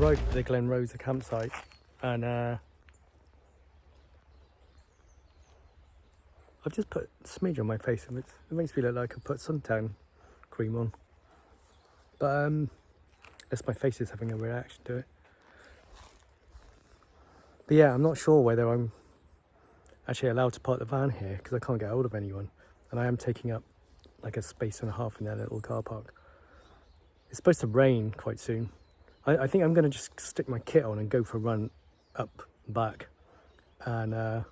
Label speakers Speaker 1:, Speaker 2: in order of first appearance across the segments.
Speaker 1: arrived at the Glen Rosa campsite, and I've just put a smidge on my face, and it makes me look like I put suntan cream on. But that's my face is having a reaction to it. But yeah, I'm not sure whether I'm actually allowed to park the van here because I can't get hold of anyone, and I am taking up like a space and a half in that little car park. It's supposed to rain quite soon. I think I'm going to just stick my kit on and go for a run up and back and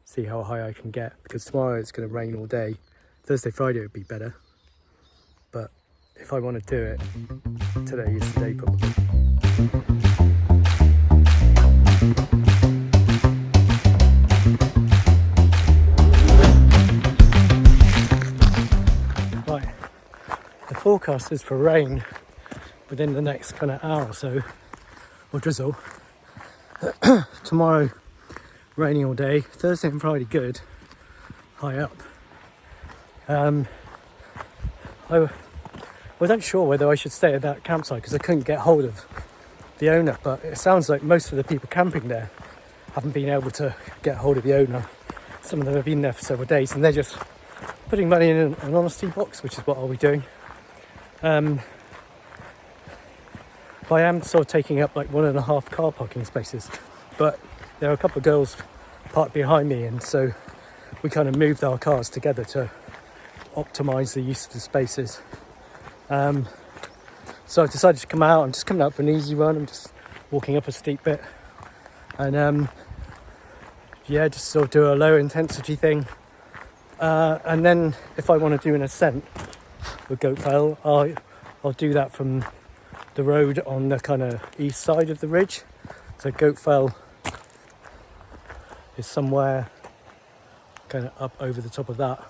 Speaker 1: see how high I can get, because tomorrow it's going to rain all day. Thursday, Friday would be better, but if I want to do it, today is the day probably. Right, the forecast is for rain within the next kind of hour or so, or drizzle. Tomorrow, raining all day. Thursday and Friday, good, high up. I was unsure whether I should stay at that campsite because I couldn't get hold of the owner, but it sounds like most of the people camping there haven't been able to get hold of the owner. Some of them have been there for several days, and they're just putting money in an honesty box, which is what I'll be doing. But I am sort of taking up like 1.5 car parking spaces, but there are a couple of girls parked behind me, and so we kind of moved our cars together to optimise the use of the spaces. So I've decided to come out. I'm just coming out for an easy run. I'm just walking up a steep bit, and yeah, just sort of do a low intensity thing, and then if I want to do an ascent with Goat Fell, I'll do that from the road on the kind of east side of the ridge. So Goat Fell is somewhere kind of up over the top of that.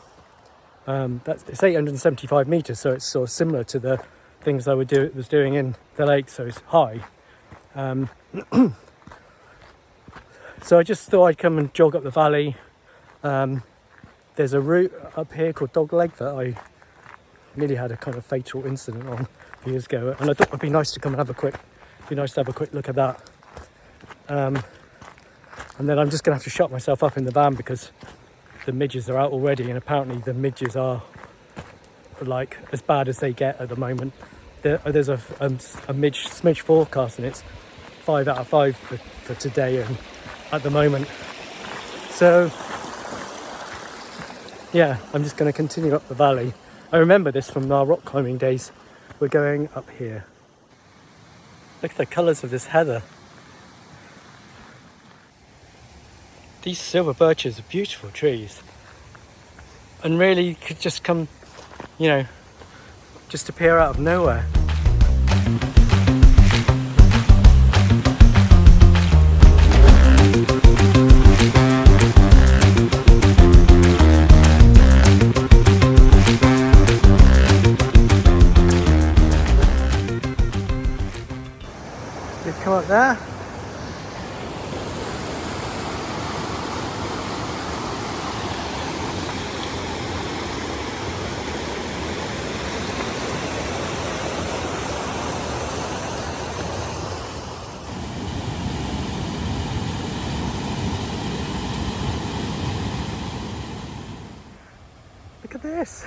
Speaker 1: It's 875 meters, so it's sort of similar to the things I was doing in the lake, so it's high. So I just thought I'd come and jog up the valley. There's a route up here called Dog Leg that I nearly had a kind of fatal incident on years ago, and I thought it'd be nice to come and have a quick look at that. And then I'm just gonna have to shut myself up in the van because the midges are out already, and apparently the midges are like as bad as they get at the moment. There's a smidge forecast, and it's 5 out of 5 for today and at the moment. So yeah, I'm just going to continue up the valley. I remember this from our rock climbing days. We're going up here. Look at the colours of this heather. These silver birches are beautiful trees, and really could just come, just appear out of nowhere. Just come up there. Look at this.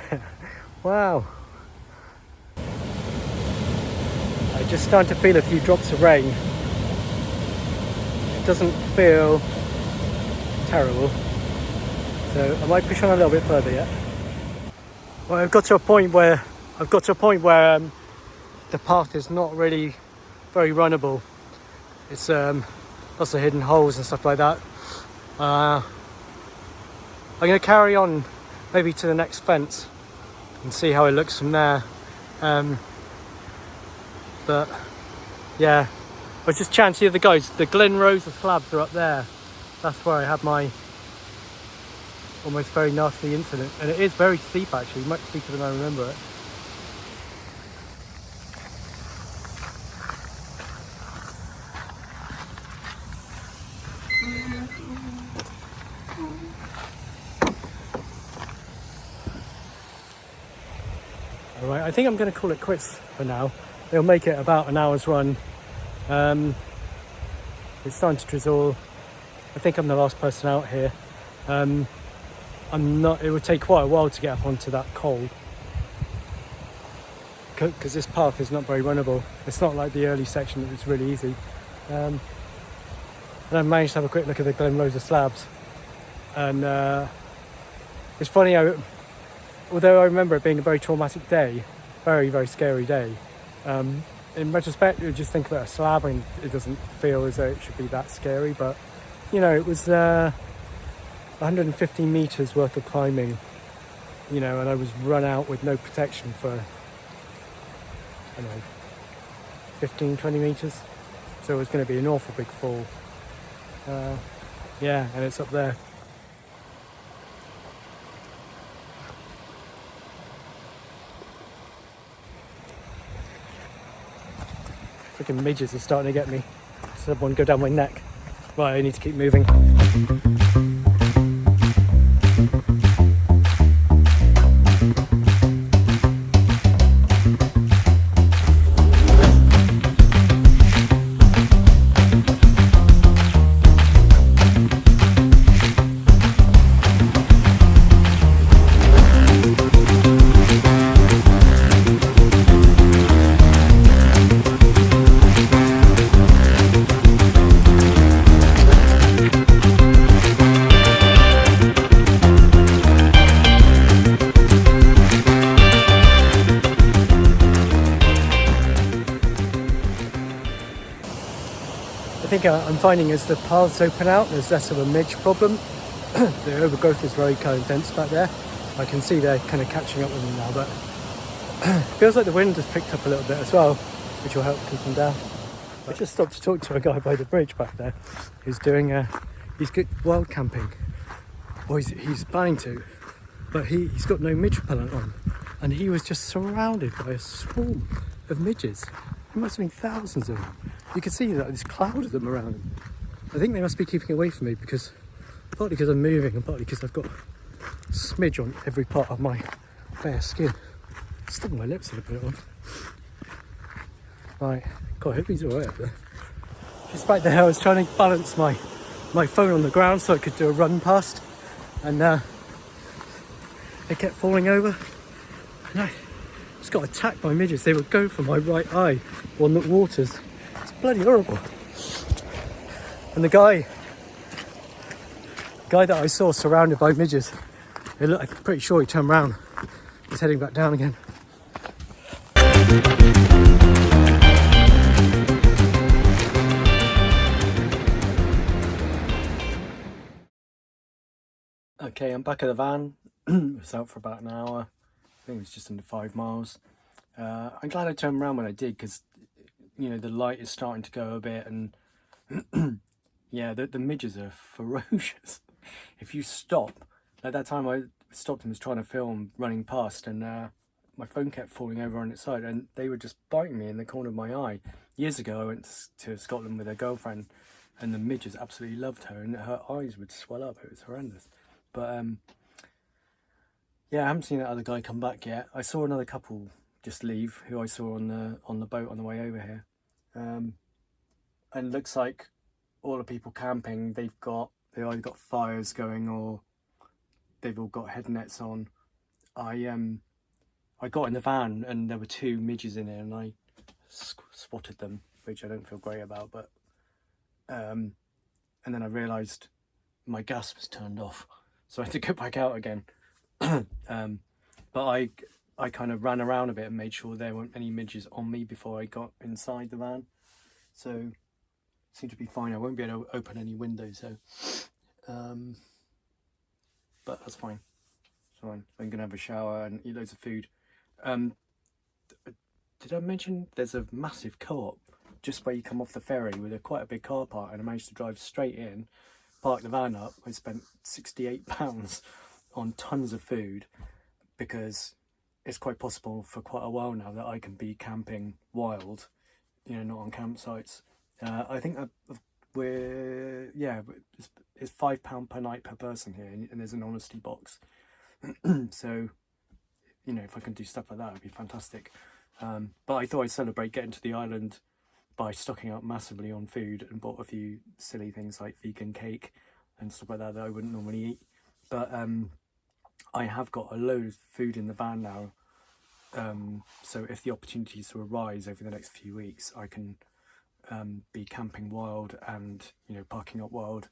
Speaker 1: Wow. I'm just starting to feel a few drops of rain. It doesn't feel terrible, so I might push on a little bit further yet. Well, I've got to a point where the path is not really very runnable. It's lots of hidden holes and stuff like that. I'm going to carry on maybe to the next fence and see how it looks from there. But yeah, I was just chatting to the other guys. The Glen Rosa slabs are up there. That's where I had my almost very nasty incident, and it is very steep actually, much steeper than I remember it. Alright, I think I'm going to call it quits for now. It'll make it about an hour's run, It's starting to drizzle. I think I'm the last person out here. It would take quite a while to get up onto that coal, because this path is not very runnable. It's not like the early section that was really easy. And I managed to have a quick look at the Glen Rosa slabs, and it's funny, although I remember it being a very traumatic day, very, very scary day, in retrospect you just think about a slab and it doesn't feel as though it should be that scary, but you know, it was 150 meters worth of climbing, you know, and I was run out with no protection for, I don't know, 15-20 meters, so it was going to be an awful big fall. Yeah, and it's up there. Freaking midges are starting to get me. Someone go down my neck. Right, I need to keep moving. I think I'm finding as the paths open out, there's less of a midge problem. The overgrowth is very kind of dense back there. I can see they're kind of catching up with me now, but it feels like the wind has picked up a little bit as well, which will help keep them down. I just stopped to talk to a guy by the bridge back there who's doing he's good wild camping, or he's planning to, but he's got no midge repellent on, and he was just surrounded by a swarm of midges. There must have been thousands of them. You can see that this cloud of them around him. I think they must be keeping away from me, because partly because I'm moving and partly because I've got smidge on every part of my bare skin. Stung my lips a little bit on. Right, God, I hope he's alright up there. Despite that, I was trying to balance my phone on the ground so I could do a run past, and it kept falling over, and I just got attacked by midges. They would go for my right eye on the waters. It's bloody horrible. And the guy that I saw surrounded by midges, I'm pretty sure he turned around. He's heading back down again. Okay, I'm back at the van. I was out for about an hour. I think it was just under 5 miles. I'm glad I turned around when I did, because you know, the light is starting to go a bit, and yeah, the midges are ferocious. If you stop, at that time I stopped and was trying to film running past, and my phone kept falling over on its side, and they were just biting me in the corner of my eye. Years ago I went to Scotland with a girlfriend, and the midges absolutely loved her, and her eyes would swell up. It was horrendous. But yeah, I haven't seen that other guy come back yet. I saw another couple just leave, who I saw on the boat on the way over here, and looks like all the people camping, they either got fires going or they've all got head nets on. I got in the van and there were 2 midges in it, and I spotted them, which I don't feel great about, but and then I realised my gas was turned off, so I had to go back out again. But I kind of ran around a bit and made sure there weren't any midges on me before I got inside the van, so it seemed to be fine. I won't be able to open any windows, so but that's fine. It's fine. I'm gonna have a shower and eat loads of food. Did I mention there's a massive co-op just where you come off the ferry with quite a big car park, and I managed to drive straight in, park the van up. I spent £68 on tons of food, because it's quite possible for quite a while now that I can be camping wild, you know, not on campsites. I think it's £5 per night per person here, and there's an honesty box. So, you know, if I can do stuff like that, it'd be fantastic. But I thought I'd celebrate getting to the island by stocking up massively on food and bought a few silly things like vegan cake and stuff like that I wouldn't normally eat. But I have got a load of food in the van now. So if the opportunities to arise over the next few weeks, I can be camping wild and, you know, parking up wild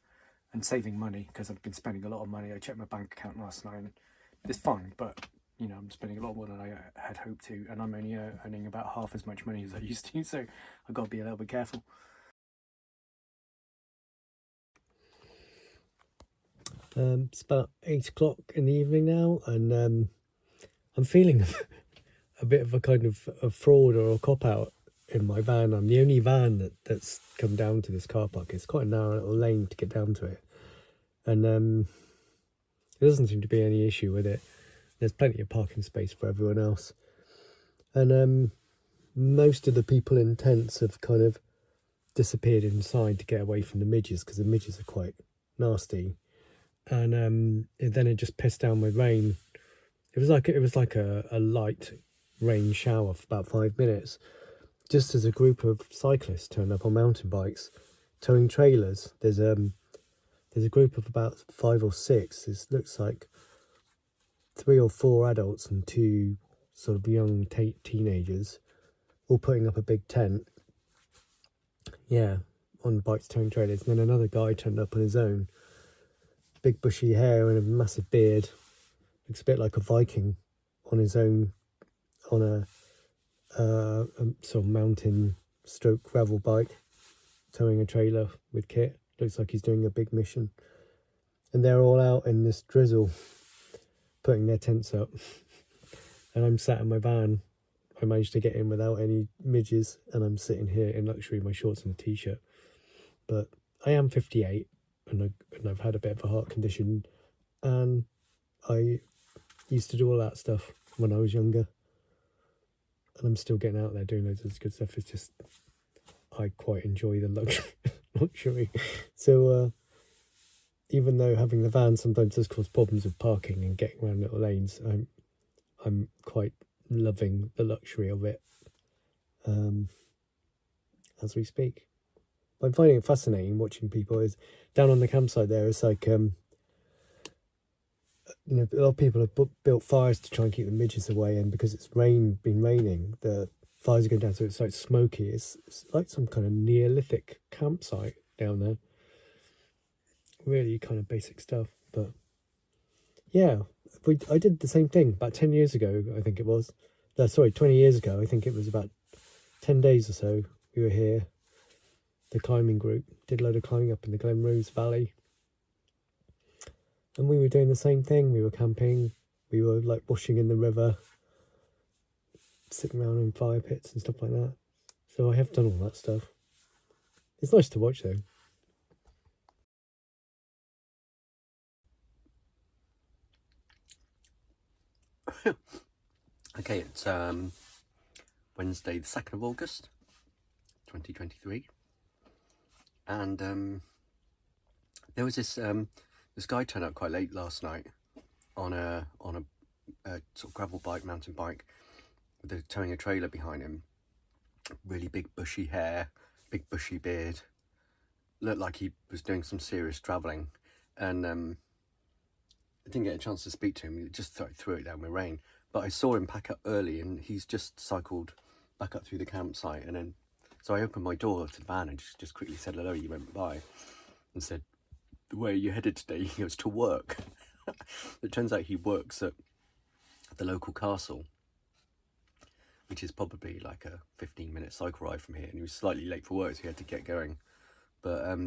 Speaker 1: and saving money, because I've been spending a lot of money. I checked my bank account last night and it's fine, but you know, I'm spending a lot more than I had hoped to, and I'm only earning about half as much money as I used to, so I've got to be a little bit careful. It's about 8 o'clock in the evening now, and I'm feeling a bit of a kind of a fraud or a cop-out in my van. I'm the only van that's come down to this car park. It's quite a narrow little lane to get down to it, and there doesn't seem to be any issue with it. There's plenty of parking space for everyone else, and most of the people in tents have kind of disappeared inside to get away from the midges, because the midges are quite nasty. And then it just pissed down with rain. It was like a light rain shower for about 5 minutes, just as a group of cyclists turned up on mountain bikes, towing trailers. There's a group of about 5 or 6. It looks like 3 or 4 adults and 2 sort of young teenagers, all putting up a big tent. Yeah, on bikes towing trailers. And then another guy turned up on his own, big bushy hair and a massive beard. Looks a bit like a Viking on his own, on a sort of mountain stroke gravel bike, towing a trailer with kit. Looks like he's doing a big mission. And they're all out in this drizzle, putting their tents up. And I'm sat in my van. I managed to get in without any midges, and I'm sitting here in luxury, my shorts and a t-shirt. But I am 58, and I've had a bit of a heart condition, and I used to do all that stuff when I was younger, and I'm still getting out there doing loads of this good stuff. It's just, I quite enjoy the luxury. So even though having the van sometimes does cause problems with parking and getting around little lanes, I'm quite loving the luxury of it as we speak. But I'm finding it fascinating watching people. Is down on the campsite there, it's like you know, a lot of people have built fires to try and keep the midges away, and because it's been raining, the fires are going down, so it's like smoky. It's like some kind of Neolithic campsite down there. Really kind of basic stuff. But yeah, I did the same thing about 10 years ago, I think it was. 20 years ago. I think it was about 10 days or so. We were here, the climbing group, did a load of climbing up in the Glen Rosa Valley. And we were doing the same thing. We were camping. We were like washing in the river, sitting around in fire pits and stuff like that. So I have done all that stuff. It's nice to watch though.
Speaker 2: Okay, it's Wednesday the 2nd of August 2023, and there was this guy turned up quite late last night on a sort of gravel bike, mountain bike, towing a trailer behind him. Really big bushy hair, big bushy beard, looked like he was doing some serious travelling, and I didn't get a chance to speak to him. He just threw it down with rain. But I saw him pack up early, and he's just cycled back up through the campsite. And then, so I opened my door to the van and just quickly said hello. He went by and said, "Where are you headed today?" He goes, "To work." It turns out he works at the local castle, which is probably like a 15-minute cycle ride from here. And he was slightly late for work, so he had to get going. But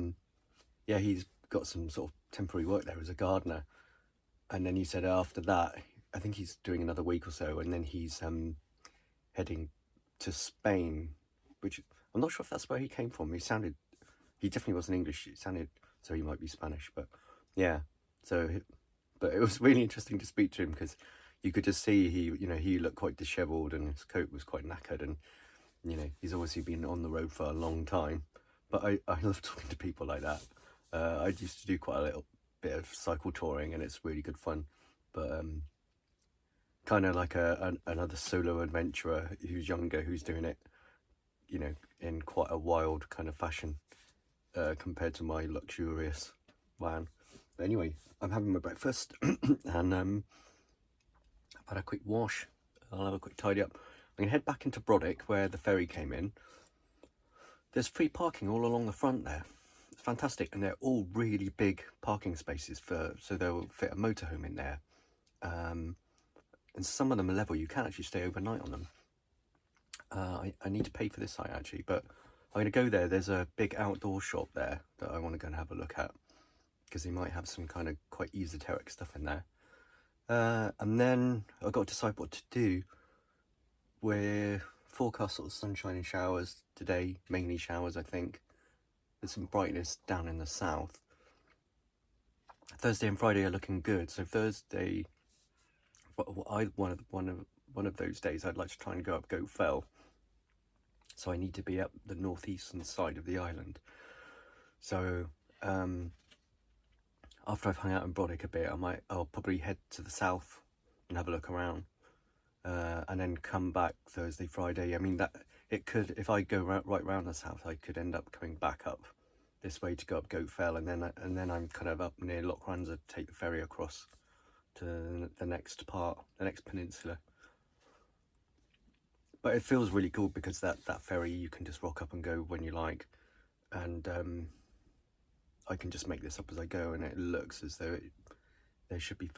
Speaker 2: yeah, he's got some sort of temporary work there as a gardener. And then he said after that, I think he's doing another week or so, and then he's heading to Spain, which I'm not sure if that's where he came from. He definitely wasn't English. It sounded, so he might be Spanish, but yeah. But it was really interesting to speak to him, because you could just see he looked quite dishevelled, and his coat was quite knackered, and he's obviously been on the road for a long time. But I love talking to people like that. I used to do quite a little bit of cycle touring, and it's really good fun. But kind of like another solo adventurer who's younger, who's doing it you know, in quite a wild kind of fashion compared to my luxurious van. But anyway, I'm having my breakfast and I've had a quick wash. I'll have a quick tidy up. I'm going to head back into Brodick where the ferry came in. There's free parking all along the front there. It's fantastic, and they're all really big parking spaces so they'll fit a motorhome in there. And some of them are level. You can actually stay overnight on them. I need to pay for this site actually, but I'm going to go there. There's a big outdoor shop there that I want to go and have a look at because they might have some kind of quite esoteric stuff in there. And then I've got to decide what to do. We're forecast sort of sunshine and showers today, mainly showers I think. There's some brightness down in the south. Thursday and Friday are looking good. So Thursday, one of those days I'd like to try and go up Goat Fell. So I need to be up the northeastern side of the island. So after I've hung out in Brodick a bit, I'll probably head to the south and have a look around, and then come back Thursday, Friday. I mean, that it could, if I go right round the south, I could end up coming back up this way to go up Goat Fell, and then I'm kind of up near Loch Ranza to take the ferry across to the next peninsula. But it feels really cool because that ferry, you can just rock up and go when you like, and I can just make this up as I go, and it looks as though there should be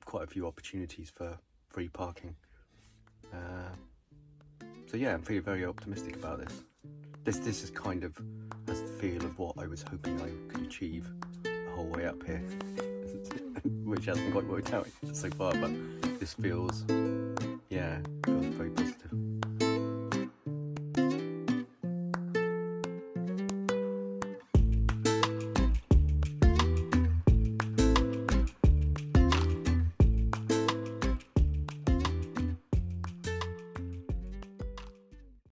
Speaker 2: quite a few opportunities for free parking. So yeah, I'm feeling very optimistic about this. This is kind of has the feel of what I was hoping I could achieve the whole way up here, which hasn't quite worked out so far, but this feels very positive.